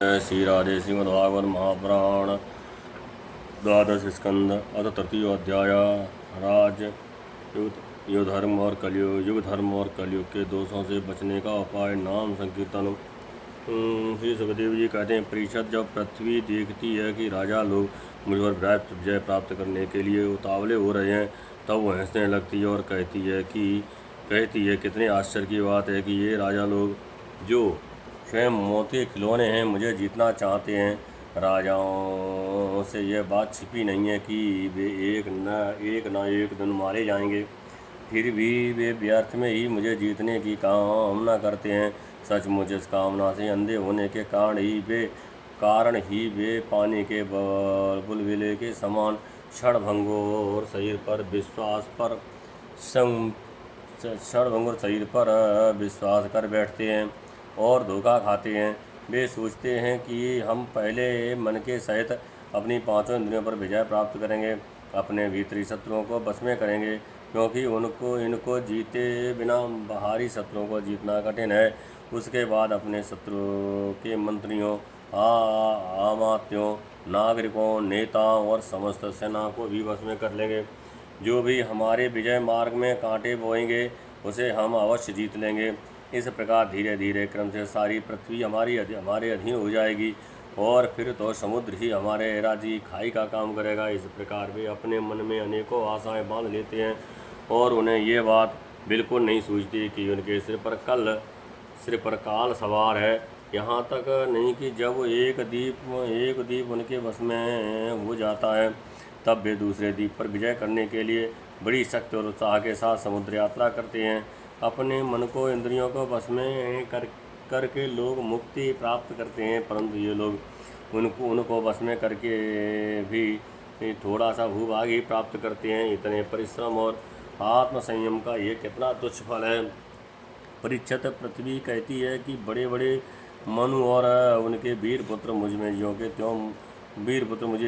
श्री राधे श्रीमद्भागवत महापुराण द्वादश स्कंद अथ तृतीय अध्याय राज युग धर्म और कलयुग के दोषों से बचने का उपाय नाम संकीर्तन। श्री सुखदेव जी कहते हैं, परिषद जब पृथ्वी देखती है कि राजा लोग मुझ पर विजय प्राप्त करने के लिए उतावले हो रहे हैं, तब वह हंसने लगती है और कहती है कितने आश्चर्य की बात है कि ये राजा लोग जो स्वयं मौत के खिलौने हैं मुझे जीतना चाहते हैं। राजाओं से यह बात छिपी नहीं है कि वे एक न एक दिन मारे जाएंगे, फिर भी वे व्यर्थ में ही मुझे जीतने की कामना करते हैं। सचमुच इस कामना से अंधे होने के कारण ही वे पानी के बुलबुले के समान क्षणभंगुर शरीर पर विश्वास कर बैठते हैं और धोखा खाते हैं। वे सोचते हैं कि हम पहले मन के सहित अपनी पांचों इंद्रियों पर विजय प्राप्त करेंगे, अपने भीतरी शत्रुओं को बस में करेंगे, क्योंकि इनको जीते बिना बाहरी शत्रुओं को जीतना कठिन है। उसके बाद अपने शत्रु के मंत्रियों, आमात्यों, नागरिकों, नेताओं और समस्त सेना को भी बस में कर लेंगे। जो भी हमारे विजय मार्ग में कांटे बोएंगे उसे हम अवश्य जीत लेंगे। इस प्रकार धीरे धीरे क्रम से सारी पृथ्वी हमारे अधीन हो जाएगी और फिर तो समुद्र ही हमारे राज्य की खाई का काम करेगा। इस प्रकार वे अपने मन में अनेकों आशाएं बांध लेते हैं और उन्हें ये बात बिल्कुल नहीं सूझती कि उनके सिर पर काल सवार है। यहाँ तक नहीं कि जब एक द्वीप उनके वश में हो जाता है, तब वे दूसरे द्वीप पर विजय करने के लिए बड़ी शक्ति और उत्साह के साथ समुद्र यात्रा करते हैं। अपने मन को इंद्रियों को वश में करके लोग मुक्ति प्राप्त करते हैं, परंतु ये लोग उनको वश में करके भी थोड़ा सा भूभाग ही प्राप्त करते हैं। इतने परिश्रम और आत्मसंयम का ये कितना तुच्छ फल है। परीक्षित, पृथ्वी कहती है कि बड़े बड़े मनु और उनके वीर पुत्र मुझे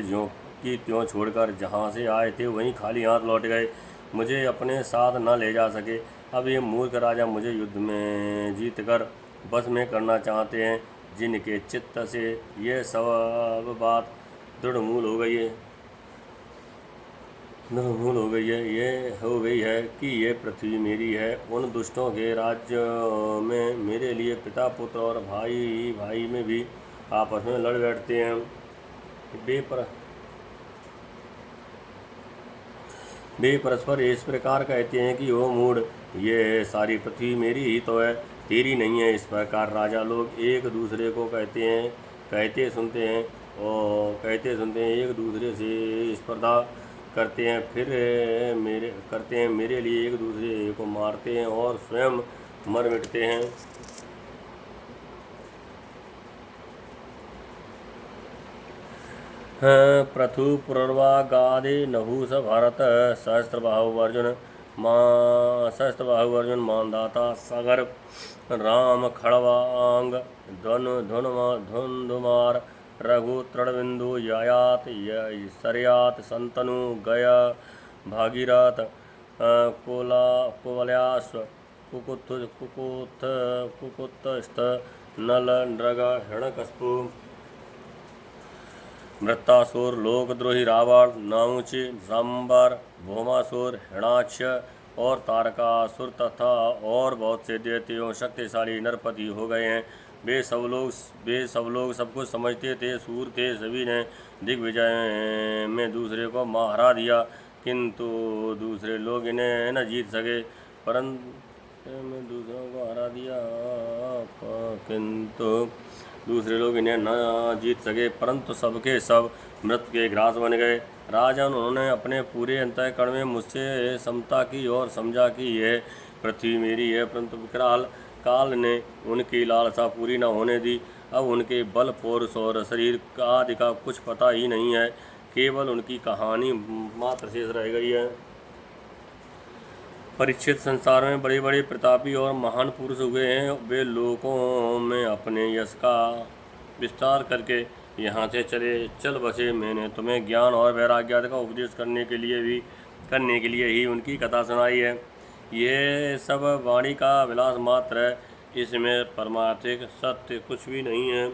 ज्यों की त्यों छोड़कर जहाँ से आए थे वहीं खाली हाथ लौट गए, मुझे अपने साथ न ले जा सके। अब ये मूर्ख राजा मुझे युद्ध में जीतकर बस में करना चाहते हैं, जिनके चित्त से ये सब बात दृढ़मूल हो गई है कि ये पृथ्वी मेरी है। उन दुष्टों के राज्य में मेरे लिए पिता पुत्र और भाई भाई में भी आपस में लड़ बैठते हैं। वे परस्पर इस प्रकार कहते हैं कि ओ मूढ़, ये सारी पृथ्वी मेरी ही तो है, तेरी नहीं है। इस प्रकार राजा लोग एक दूसरे को कहते सुनते हैं, एक दूसरे से स्पर्धा करते हैं, मेरे लिए एक दूसरे को मारते हैं और स्वयं मर मिटते हैं। प्रथु पुरर्वा गादे नहुष भारत सहस्त्रबाहु अर्जुन मानदाता सागर राम खड़वांग धुंधुमार रघु तृणबिंदु यायात सरयात संतनु गया भागीरथ कुवल्याश्व कुकुत्स्थ नल नृग हिरण्यकश्यपु मृत्तासुर लोकद्रोही रावण नहुष सांबर भौमासुर हिरणाक्ष और तारकासुर तथा और बहुत से दैत्यों शक्तिशाली नरपति हो गए हैं। वे सब लोग सब कुछ समझते थे, सूर थे, सभी ने दिग्विजय में दूसरे को हरा दिया, किंतु दूसरे लोग इन्हें न जीत सके। परंतु सबके सब मृत्यु के ग्रास बन गए। राजन, उन्होंने अपने पूरे अंतःकरण में मुझसे समता की और समझा कि यह पृथ्वी मेरी है, परंतु विकराल काल ने उनकी लालसा पूरी न होने दी। अब उनके बल, पौरुष और शरीर आदि का कुछ पता ही नहीं है, केवल उनकी कहानी मात्र शेष रह गई है। परीक्षित, संसार में बड़े बड़े प्रतापी और महान पुरुष हुए हैं, वे लोगों में अपने यश का विस्तार करके यहाँ से चल बसे। मैंने तुम्हें ज्ञान और वैराग्य का उपदेश करने के लिए ही उनकी कथा सुनाई है। ये सब वाणी का विलास मात्र है, इसमें परमार्थिक सत्य कुछ भी नहीं है।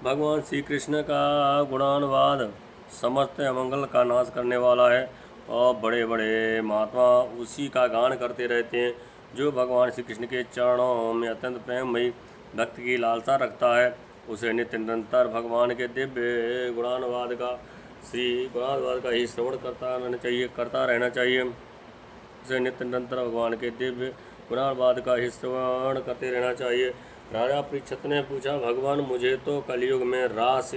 भगवान श्री कृष्ण का गुणानुवाद समस्त अमंगल का नाश करने वाला है और बड़े बड़े महात्मा उसी का गान करते रहते हैं। जो भगवान श्री कृष्ण के चरणों में अत्यंत प्रेममयी भक्ति की लालसा रखता है उसे नित्य निरंतर भगवान के दिव्य गुणानुवाद का ही श्रवण करता रहना चाहिए। उसे नित्य निरंतर भगवान के दिव्य गुणानुवाद का ही श्रवण करते रहना चाहिए। राजा परीक्षित ने पूछा, भगवान मुझे तो कलयुग में रास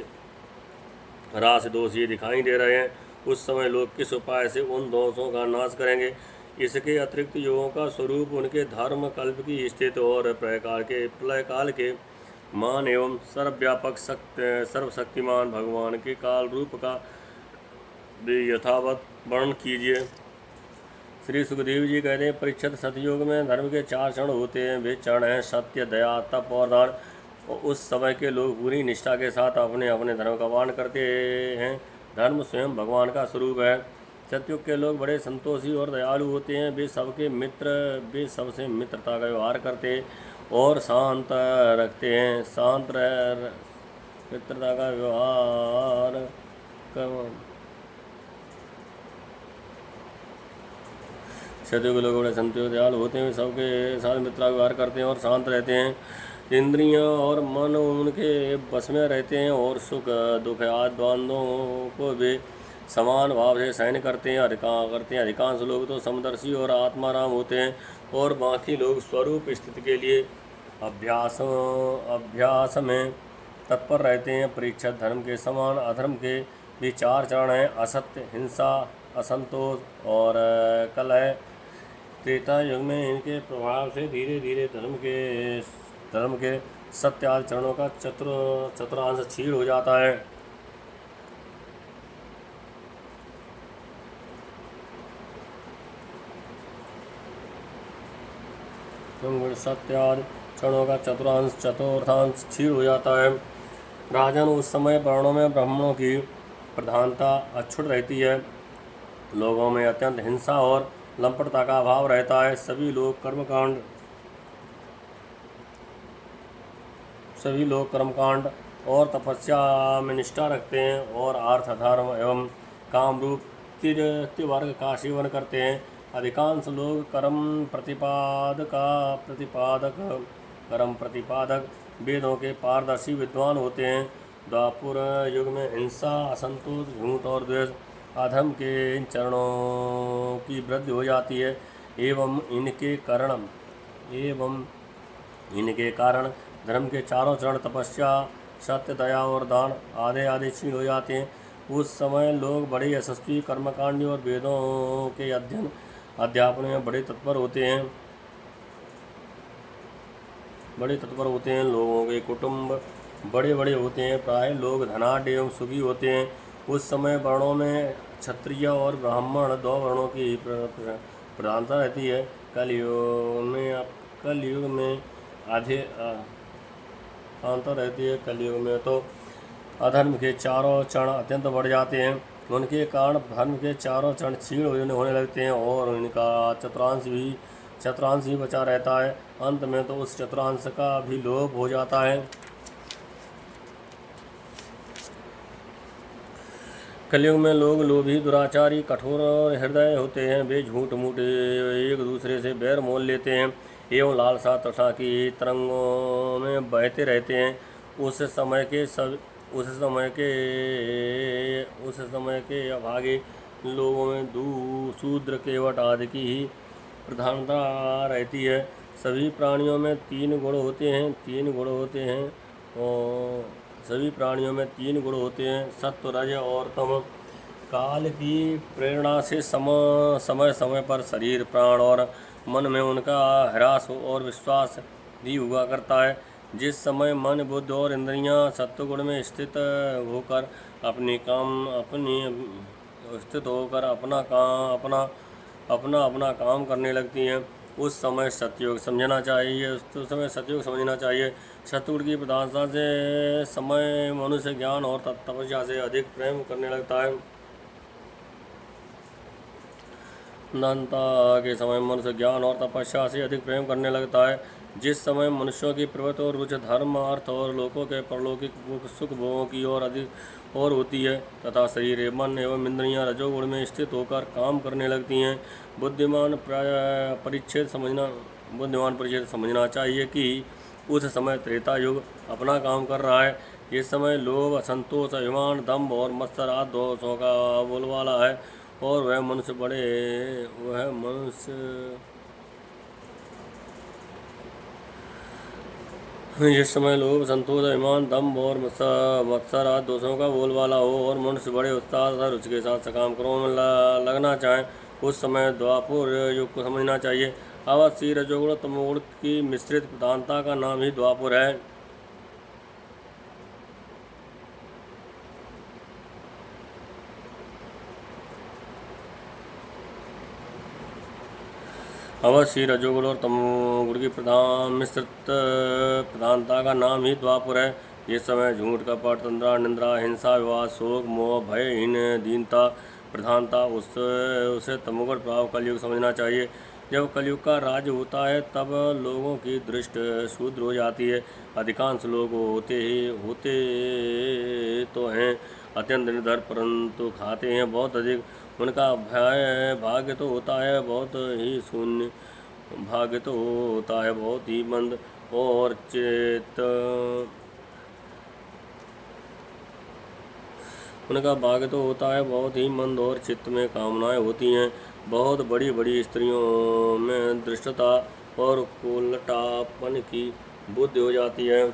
दोष ये दिखाई दे रहे हैं, उस समय लोग किस उपाय से उन दोषों का नाश करेंगे? इसके अतिरिक्त योगों का स्वरूप उनके धर्म कल्प की स्थिति और प्रलय काल के मान एवं सर्वव्यापक सर्वशक्तिमान भगवान के काल रूप का भी यथावत वर्णन कीजिए। श्री सुखदेव जी कहते हैं, परीक्षित, सतयुग में धर्म के 4 चरण होते हैं। वे चरण हैं सत्य, दया, तप और दान। और उस समय के लोग पूरी निष्ठा के साथ अपने अपने धर्म का पालन करते हैं। धर्म स्वयं भगवान का स्वरूप है। सतयुग के लोग बड़े संतोषी और दयालु होते हैं। वे सबसे मित्रता का व्यवहार करते और शांत रखते हैं। मित्रता का व्यवहार सतयुग के लोग बड़े संतोषी दयालु होते हैं। वे सबके साथ मित्रता का व्यवहार करते हैं और शांत रहते हैं। इंद्रियां और मन उनके बस में रहते हैं और सुख दुख आदि द्वंद्वों को वे समान भाव से सहन करते हैं। अधिकांश लोग तो समदर्शी और आत्माराम होते हैं और बाकी लोग स्वरूप स्थिति के लिए अभ्यास में तत्पर रहते हैं। परीक्षित, धर्म के समान अधर्म के भी 4 चरण हैं, असत्य, हिंसा, असंतोष और कलह। त्रेता युग में इनके प्रभाव से धीरे धीरे धर्म के सत्य आदि चरणों का चतुरांश क्षीण हो जाता है। सत्य आदि चरणों का चतुर्थांश क्षीण हो जाता है। राजन, उस समय वर्णों में ब्राह्मणों की प्रधानता अक्षुण्ण रहती है। लोगों में अत्यंत हिंसा और लंपटता का अभाव रहता है। सभी लोग कर्मकांड और तपस्या में निष्ठा रखते हैं और अर्थ, धर्म एवं काम रूप त्रिवर्ग का सेवन करते हैं। अधिकांश लोग कर्म प्रतिपादक वेदों के पारदर्शी विद्वान होते हैं। द्वापर युग में हिंसा, असंतोष, झूठ और द्वेष अधर्म के इन चरणों की वृद्धि हो जाती है एवं इनके कारण धर्म के 4 चरण तपस्या, सत्य, दया और दान आदि क्षीण हो जाते हैं। उस समय लोग बड़े यशस्वी, कर्मकांडी और वेदों के अध्यापन में बड़े तत्पर होते हैं। लोगों के कुटुंब बड़े बड़े होते हैं। प्राय लोग धनाढ्य एवं सुखी होते हैं। उस समय वर्णों में क्षत्रिय और ब्राह्मण 2 वर्णों की प्रधानता रहती है। कलयुग में अंतर रहती है। कलयुग में तो अधर्म के 4 चरण अत्यंत बढ़ जाते हैं। उनके कारण धर्म के 4 चरण क्षीण होने लगते हैं और उनका चतुरांश ही बचा रहता है। अंत में तो उस चतुरांश का भी लोप हो जाता है। कलयुग में लोग लोभी, दुराचारी, कठोर और हृदय होते हैं। वे झूठ मूठ एक दूसरे से बैर मोल लेते हैं एवं लालसा तथा की तरंगों में बहते रहते हैं। उस समय के अभागे लोगों में शूद्र, केवट आदि की ही प्रधानता रहती है। सभी प्राणियों में 3 गुण होते हैं, सत्व, रज और तम। काल की प्रेरणा से समय समय पर शरीर, प्राण और मन में उनका ह्रास और विश्वास भी हुआ करता है। जिस समय मन, बुद्ध और इंद्रियां सत्वगुण में स्थित होकर अपना काम करने लगती हैं, उस समय सतयुग समझना चाहिए। सतयुग की प्रधानता से समय मनुष्य ज्ञान और तपस्या से अधिक प्रेम करने लगता है। के समय मनुष्य ज्ञान और तपस्या से अधिक प्रेम करने लगता है। जिस समय मनुष्यों की प्रवृत्ति और रुचि धर्म अर्थ और लोकों के परलौकिक सुख भोगों की ओर अधिक और होती है तथा शरीर एवं मन एवं इंद्रियां रजोगुण में स्थित होकर काम करने लगती हैं, बुद्धिमान परिच्छेद समझना चाहिए कि उस समय त्रेता युग अपना काम कर रहा है। इस समय लोभ, असंतोष, अभिमान, दंभ और मत्सर आदि दोषों का बोलबाला है और वह मनुष्य जिस समय लोभ, संतोष, अभिमान, दंभ और मत्सर आदि दोषों का बोलबाला हो और मनुष्य बड़े उत्साह तथा रुचि के साथ सकाम कर्मों में लगना चाहे, उस समय द्वापर युग को समझना चाहिए। अवश्य रजोगुण तमोगुण की मिश्रित प्रधानता का नाम ही द्वापर है। अवश्य रजोगुण और तमोगुण की मिश्रित प्रधानता का नाम ही द्वापर है। इस समय झूठ, कपट, तंद्रा, निंद्रा, हिंसा, विवाद, शोक, मोह, भय, हीन, दीनता, प्रधानता उसे तमोगुण प्रभाव कलयुग समझना चाहिए। जब कलयुग का राज्य होता है तब लोगों की दृष्टि शूद्र हो जाती है। अधिकांश लोग होते तो हैं अत्यंत निर्धर, परंतु खाते हैं बहुत अधिक। उनका भाग्य तो होता है बहुत ही शून्य, भाग्य तो होता है बहुत ही मंद और उनका भाग्य तो होता है बहुत ही मंद और चित्त में कामनाएं होती हैं। बहुत बड़ी बड़ी स्त्रियों में दृष्टता और कुलटापन की बुद्धि हो जाती है।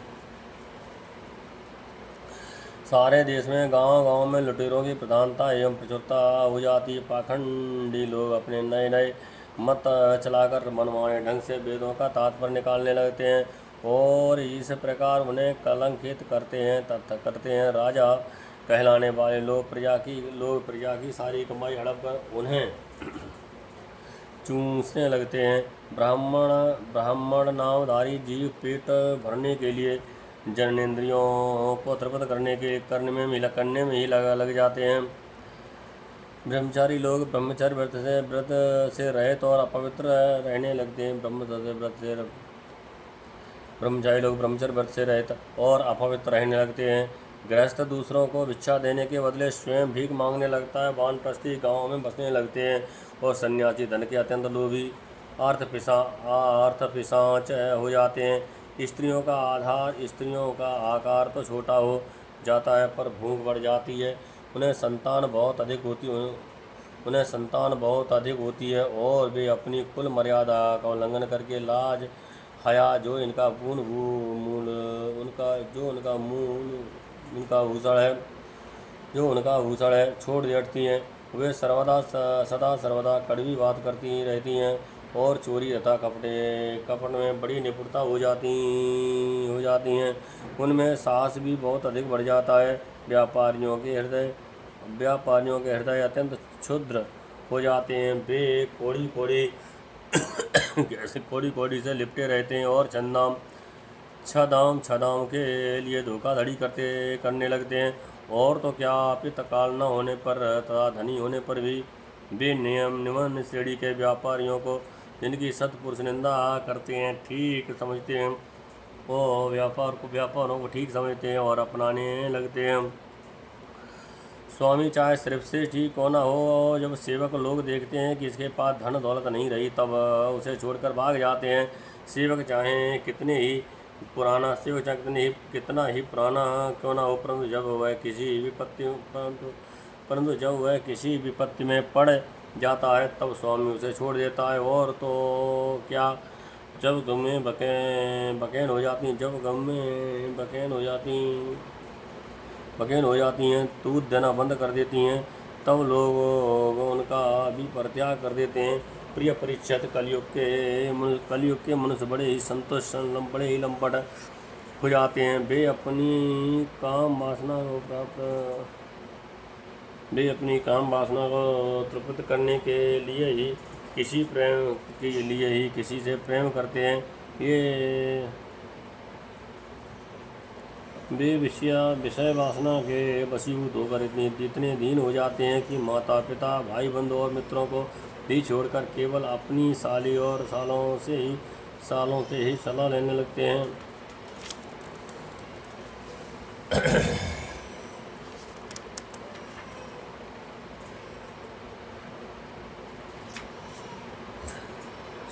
सारे देश में गांव गांव में लुटेरों की प्रधानता एवं प्रचुरता हो जाती है। पाखंडी लोग अपने नए नए मत चलाकर मनमाने ढंग से वेदों का तात्पर्य निकालने लगते हैं और इस प्रकार उन्हें कलंकित करते हैं। राजा कहलाने वाले लोग प्रजा की सारी कमाई हड़प कर उन्हें चूसने लगते हैं। ब्राह्मण नामधारी जीव पेट भरने के लिए जननेंद्रियों को तृप्त करने में ही लग जाते हैं। ब्रह्मचारी लोग व्रत से रहित और अपवित्र रहने लगते हैं। ब्रह्मचारी लोग ब्रह्मचर्य व्रत से रहित और अपवित्र रहने लगते हैं। गृहस्थ दूसरों को भिक्षा देने के बदले स्वयं भीख मांगने लगता है। वानप्रस्थी गाँव में बसने लगते हैं और सन्यासी धन के अत्यंत लोभी अर्थ पिशाच हो जाते हैं। स्त्रियों का आकार तो छोटा हो जाता है पर भूख बढ़ जाती है। उन्हें संतान बहुत अधिक होती है और वे अपनी कुल मर्यादा का उल्लंघन करके लाज हया जो इनका भूषण है छोड़ देती हैं। वे सदा सर्वदा कड़वी बात करती रहती हैं और चोरी तथा कपट में बड़ी निपुणता हो जाती हैं। उनमें साहस भी बहुत अधिक बढ़ जाता है। व्यापारियों के हृदय अत्यंत क्षुद्र हो जाते हैं। वे कोड़ी से लिपटे रहते हैं और छदाम के लिए धोखाधड़ी करने लगते हैं। और तो क्या पित्त काल न होने पर तथा धनी होने पर भी वे निम्न श्रेणी के व्यापारियों को जिनकी सत्पुरुष निंदा करते हैं ठीक समझते हैं वो व्यापारों को ठीक समझते हैं और अपनाने लगते हैं। स्वामी चाहे सिर्फ से ठीक होना हो, जब सेवक लोग देखते हैं कि इसके पास धन दौलत नहीं रही तब उसे छोड़कर भाग जाते हैं। सेवक चाहे कितना ही पुराना क्यों ना हो, परंतु जब वह किसी विपत्ति में पड़ जाता है तब स्वामी उसे छोड़ देता है। और तो क्या जब गमें बकैन हो जाती हैं दूध देना बंद कर देती हैं तब लोग उनका भी परित्याग कर देते हैं। प्रिय परीक्षित, कलयुग के मनुष्य बड़े ही लंपट हो जाते हैं। वे अपनी काम वासना को तृप्त करने के लिए ही किसी से प्रेम करते हैं। वे विषय वासना के वशीभूत होकर इतने दीन हो जाते हैं कि माता पिता, भाई बंधु और मित्रों को भी छोड़कर केवल अपनी साली और सालों से ही सालों से ही सलाह लेने लगते हैं।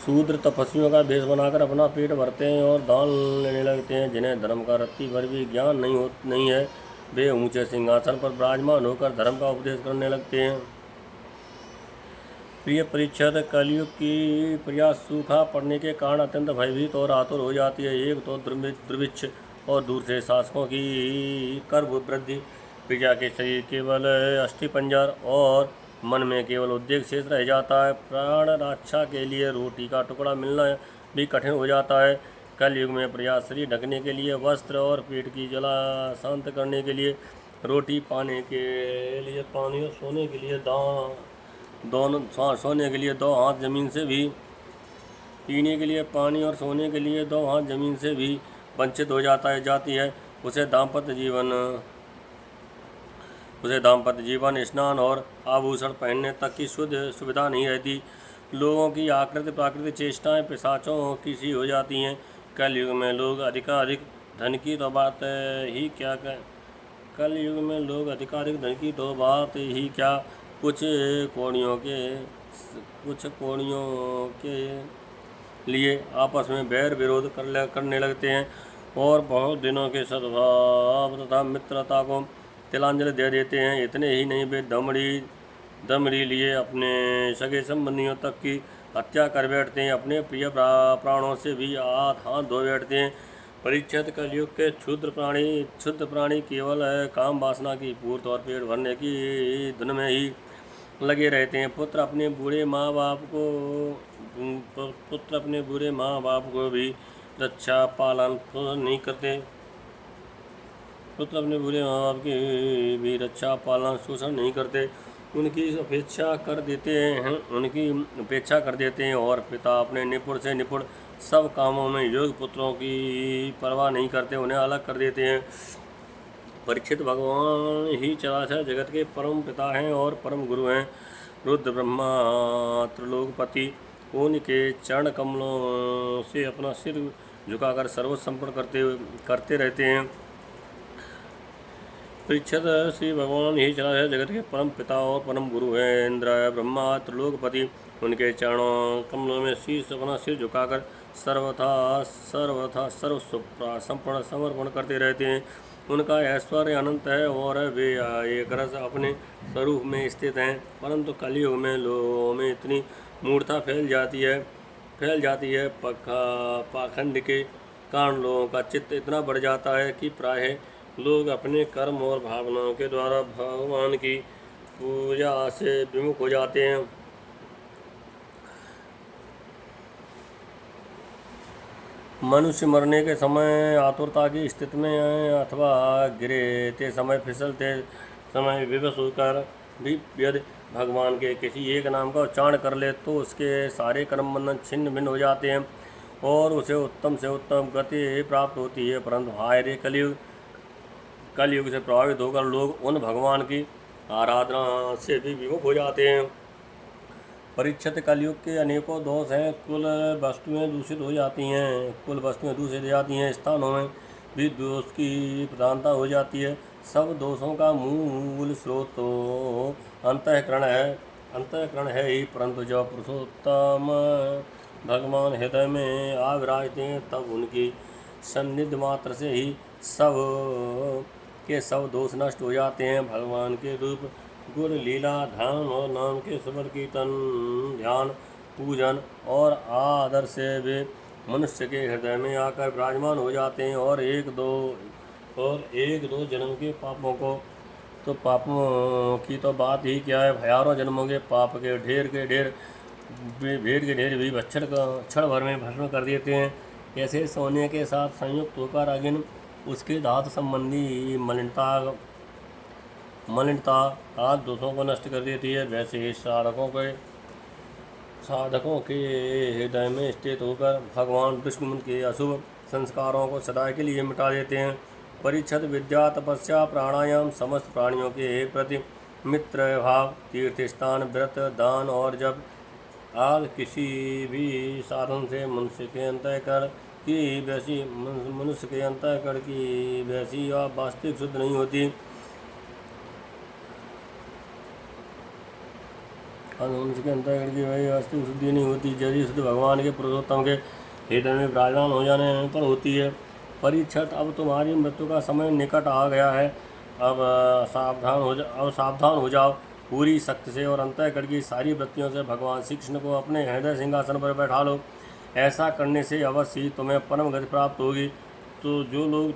शूद्र तपस्वियों का भेष बनाकर अपना पेट भरते हैं और दान लेने लगते हैं। जिन्हें धर्म का रत्ती भर भी ज्ञान नहीं है, वे ऊंचे सिंहासन पर विराजमान होकर धर्म का उपदेश करने लगते हैं। प्रिय परीक्षित, कलयुग की प्रजा सूखा पड़ने के कारण अत्यंत भयभीत और आतुर हो जाती है। एक तो दुर्भिक्ष और दूसरे शासकों की कर वृद्धि। प्रजा के शरीर केवल अस्थि पंजर और मन में केवल उद्वेग शेष रह जाता है। प्राण रक्षा के लिए रोटी का टुकड़ा मिलना भी कठिन हो जाता है। कलयुग में प्रजा शरीर ढकने के लिए वस्त्र और पेट की जला शांत करने के लिए रोटी, पाने के लिए पानी और सोने के लिए सोने के लिए दो हाथ जमीन से भी, पीने के लिए पानी और सोने के लिए दो हाथ जमीन से भी वंचित हो जाती है। उसे दाम्पत्य जीवन, स्नान और आभूषण पहनने तक की शुद्ध सुविधा नहीं रहती। लोगों की आकृति प्राकृतिक चेष्टाएं पिशाचों की सी हो जाती हैं। कलयुग में लोग अधिकाधिक धन की तो बात ही क्या कुछ कोड़ियों के लिए आपस में बैर विरोध करने लगते हैं और बहुत दिनों के सद्भाव तथा मित्रता को तिलांजलि दे देते हैं। इतने ही नहीं, वे दमड़ी लिए अपने सगे संबंधियों तक की हत्या कर बैठते हैं। अपने प्रिय प्राणों से भी हाथ धो बैठते हैं। परीक्षित, कलयुग के क्षुद्र प्राणी केवल काम वासना की पूर्ति और पेट भरने की धुन में ही लगे रहते हैं। पुत्र अपने बूढ़े माँ बाप को भी रक्षा पालन नहीं करते। पुत्र अपने बुरे माँ बाप की भी रक्षा पालन शोषण नहीं करते, उनकी उपेक्षा कर देते हैं और पिता अपने निपुण से निपुण सब कामों में योग्य पुत्रों की परवाह नहीं करते, उन्हें अलग कर देते हैं। परीक्षित, भगवान ही चराचर जगत के परम पिता हैं और परम गुरु हैं। रुद्र ब्रह्मा त्रिलोकपति उनके चरण कमलों से अपना सिर झुकाकर सर्वोच्च समर्पण करते रहते हैं। परीक्षित, श्री भगवान ही चराचर जगत के परम पिता और परम गुरु हैं। इंद्र ब्रह्मा त्रिलोकपति उनके चरणों कमलों में अपना सिर झुकाकर सर्वथा संपूर्ण समर्पण करते रहते हैं। उनका ऐश्वर्य अनंत है और वे एक रस अपने स्वरूप में स्थित हैं, परंतु कलयुग में लोगों में इतनी मूर्खता फैल जाती है पाखंड के कारण लोगों का चित्त इतना बढ़ जाता है कि प्रायः लोग अपने कर्म और भावनाओं के द्वारा भगवान की पूजा से विमुख हो जाते हैं। मनुष्य मरने के समय आतुरता की स्थिति में अथवा गिरते समय, फिसलते समय विवश होकर भी यदि भगवान के किसी एक नाम का उच्चारण कर ले तो उसके सारे कर्म बंधन छिन्न भिन्न हो जाते हैं और उसे उत्तम से उत्तम गति प्राप्त होती है। परंतु हाय रे, कलयुग से प्रभावित होकर लोग उन भगवान की आराधना से भी विमुख हो जाते हैं। परीक्षित, कलयुग के अनेकों दोष हैं। कुल वस्तुएं दूषित हो जाती हैं, स्थानों में भी दोष की प्रधानता हो जाती है। सब दोषों का मूल स्रोत तो अंतःकरण है ही, परंतु जब पुरुषोत्तम भगवान हृदय में आ विराजते हैं तब उनकी सन्निधि मात्र से ही सब दोष नष्ट हो जाते हैं। भगवान के रूप, गुण, लीला, ध्यान और नाम के स्मरण, कीर्तन, ध्यान, पूजन और आदर से वे मनुष्य के हृदय में आकर विराजमान हो जाते हैं और एक दो जन्म के पापों की तो बात ही क्या है, हजारों जन्मों के पाप के ढेर भी क्षण भर में भस्म कर देते हैं। ऐसे सोने के साथ संयुक्त होकर अग्नि उसके धातु संबंधी मलिनता आदि दोषों को नष्ट कर देती है, वैसे ही साधकों के हृदय में स्थित होकर भगवान विष्णु के अशुभ संस्कारों को सदा के लिए मिटा देते हैं। परीक्षित, विद्या, तपस्या, प्राणायाम, समस्त प्राणियों के प्रति मित्र भाव, तीर्थ स्थान, व्रत, दान और जब आज किसी भी साधन से मनुष्य के अंतःकरण की वैसी या वास्तविक शुद्ध नहीं होती। मनुष्य के अंतःकरण की वही वास्तविक शुद्धि नहीं होती, जैसी शुद्ध भगवान के पुरुषोत्तम के हृदय में विराजमान हो जाने पर होती है। परीक्षित, अब तुम्हारी मृत्यु का समय निकट आ गया है। अब सावधान हो जाओ। पूरी शक्ति से और अंतःकरण की सारी वृत्तियों से भगवान श्री कृष्ण को अपने हृदय सिंहासन पर बैठा लो। ऐसा करने से अवश्य ही तुम्हें परम गति प्राप्त होगी। तो जो लोग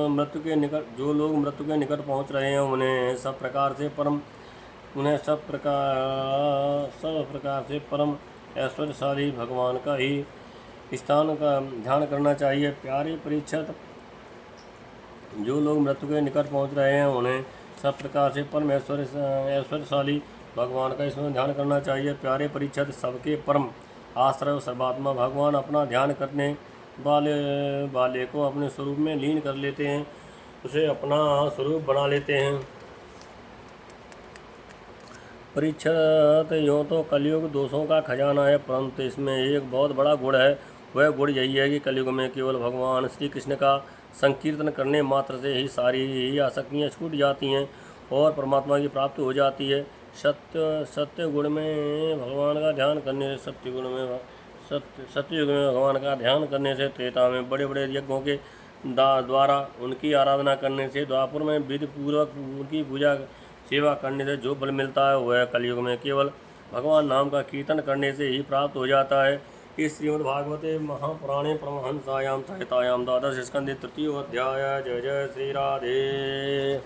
मृत्यु के निकट पहुँच रहे हैं उन्हें सब प्रकार से परम ऐश्वर्यशाली भगवान का ही स्थान का ध्यान करना चाहिए। प्यारे परीक्षित, जो लोग मृत्यु के निकट पहुंच रहे हैं उन्हें सब प्रकार से परम ऐश्वर्यशाली भगवान का इसमें ध्यान करना चाहिए। प्यारे परीक्षित, सबके परम आश्रय सर्वात्मा भगवान अपना ध्यान करने वाले को अपने स्वरूप में लीन कर लेते हैं, उसे अपना स्वरूप बना लेते हैं। परीक्षित, यूँ तो कलयुग दोषों का खजाना है, परंतु इसमें एक बहुत बड़ा गुण है। वह गुण यही है कि कलयुग में केवल भगवान श्री कृष्ण का संकीर्तन करने मात्र से ही सारी आसक्तियाँ छूट जाती हैं और परमात्मा की प्राप्ति हो जाती है। सत्ययुग में भगवान का ध्यान करने से त्रेता में बड़े बड़े यज्ञों के द्वारा उनकी आराधना करने से, द्वापर में विधि पूर्वक उनकी पूजा सेवा करने से जो बल मिलता है वह कलयुग में केवल भगवान नाम का कीर्तन करने से ही प्राप्त हो जाता है। इस श्रीमद्भागवते महापुराणे परमहंसायां संहितायां द्वादश स्कंधे तृतीय अध्याय। जय जय श्री राधे।